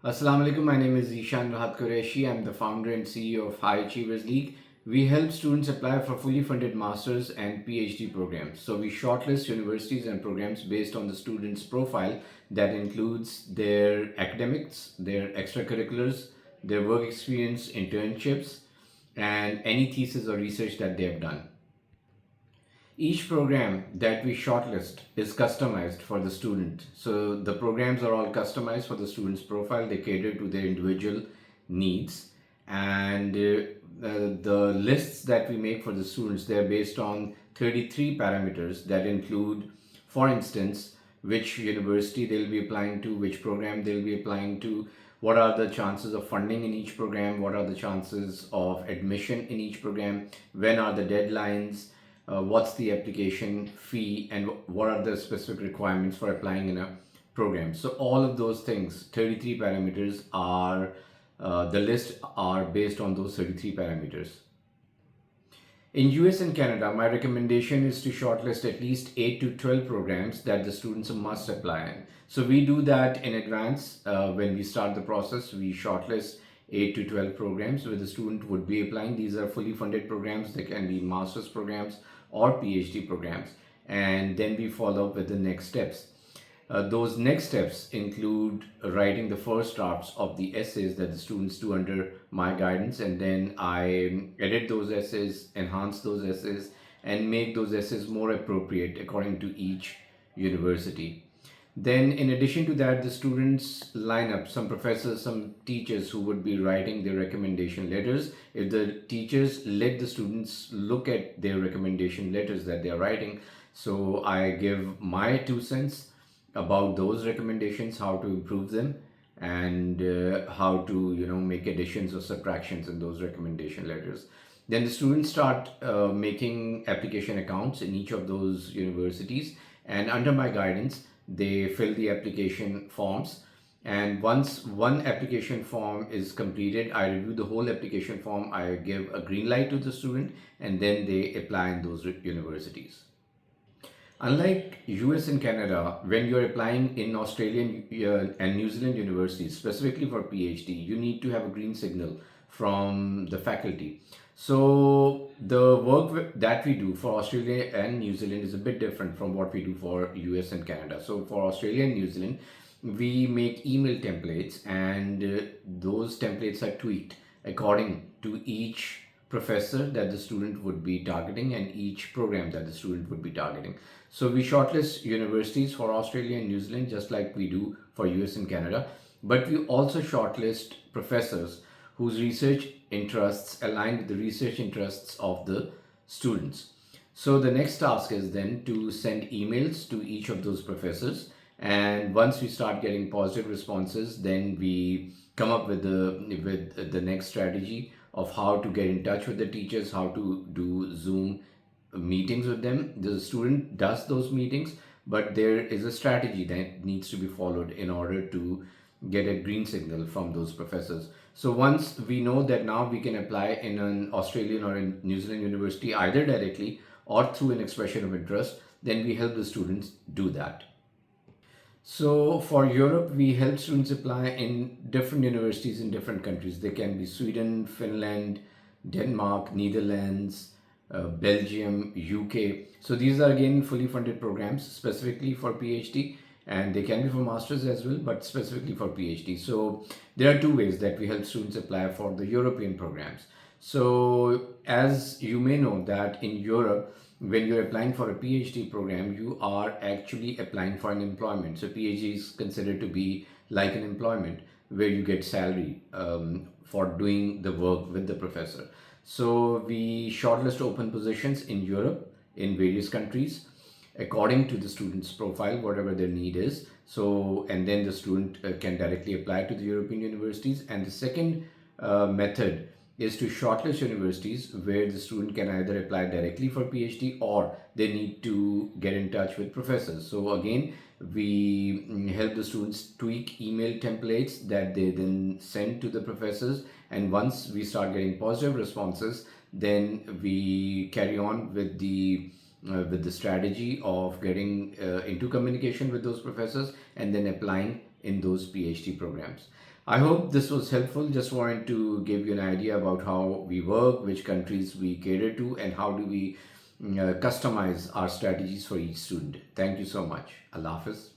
Assalamu alaikum. My name is Ishan Rahat Qureshi. I'm the founder and CEO of High Achievers League. We help students apply for fully funded masters and PhD programs. So we shortlist universities and programs based on the student's profile that includes their academics, their extracurriculars, their work experience, internships, and any thesis or research that they have done. Each program that we shortlist is customized for the student. So the programs are all customized for the student's profile. They cater to their individual needs. And the lists that we make for the students, they're based on 33 parameters that include, for instance, which university they'll be applying to, which program they'll be applying to, what are the chances of funding in each program, what are the chances of admission in each program, when are the deadlines, what's the application fee, and what are the specific requirements for applying in a program. So all of those things, 33 parameters are, the list are based on those 33 parameters. In US and Canada, my recommendation is to shortlist at least 8 to 12 programs that the students must apply in. So we do that in advance. When we start the process, we shortlist 8 to 12 programs where the student would be applying. These are fully funded programs. They can be master's programs or PhD programs. And then we follow up with the next steps. Those next steps include writing the first drafts of the essays that the students do under my guidance, and then I edit those essays, enhance those essays, and make those essays more appropriate according to each university. Then, in addition to that, the students line up some professors, some teachers who would be writing their recommendation letters. If the teachers let the students look at their recommendation letters that they are writing, so I give my 2 cents about those recommendations, how to improve them, and how to make additions or subtractions in those recommendation letters. Then the students start making application accounts in each of those universities, and under my guidance they fill the application forms. And once one application form is completed, I review the whole application form, I give a green light to the student, and then they apply in those universities. Unlike US and Canada, when you're applying in Australian and New Zealand universities, specifically for PhD, you need to have a green signal from the faculty. So the work that we do for Australia and New Zealand is a bit different from what we do for US and Canada. So for Australia and New Zealand, we make email templates, and those templates are tweaked according to each professor that the student would be targeting and each program that the student would be targeting. So we shortlist universities for Australia and New Zealand just like we do for US and Canada, but we also shortlist professors whose research interests align with the research interests of the students. So the next task is then to send emails to each of those professors, and once we start getting positive responses, then we come up with the next strategy of how to get in touch with the teachers, how to do Zoom meetings with them. The student does those meetings, but there is a strategy that needs to be followed in order to get a green signal from those professors. So once we know that now we can apply in an Australian or a New Zealand university either directly or through an expression of interest, then we help the students do that. So for Europe, we help students apply in different universities in different countries. They can be Sweden, Finland, Denmark, Netherlands, Belgium, UK. So these are again fully funded programs specifically for PhD, and they can be for masters as well, but specifically for PhD. So there are two ways that we help students apply for the European programs. So as you may know that in Europe, when you're applying for a PhD program, you are actually applying for an employment. So PhD is considered to be like an employment where you get salary for doing the work with the professor. So we shortlist open positions in Europe in various countries according to the student's profile, whatever their need is. So, and then the student can directly apply to the European universities. And the second method is to shortlist universities where the student can either apply directly for PhD or they need to get in touch with professors. So again, we help the students tweak email templates that they then send to the professors, and once we start getting positive responses, then we carry on with the strategy of getting into communication with those professors and then applying in those PhD programs. I hope this was helpful. Just wanted to give you an idea about how we work, which countries we cater to, and how do we customize our strategies for each student. Thank you so much. Allah Hafiz.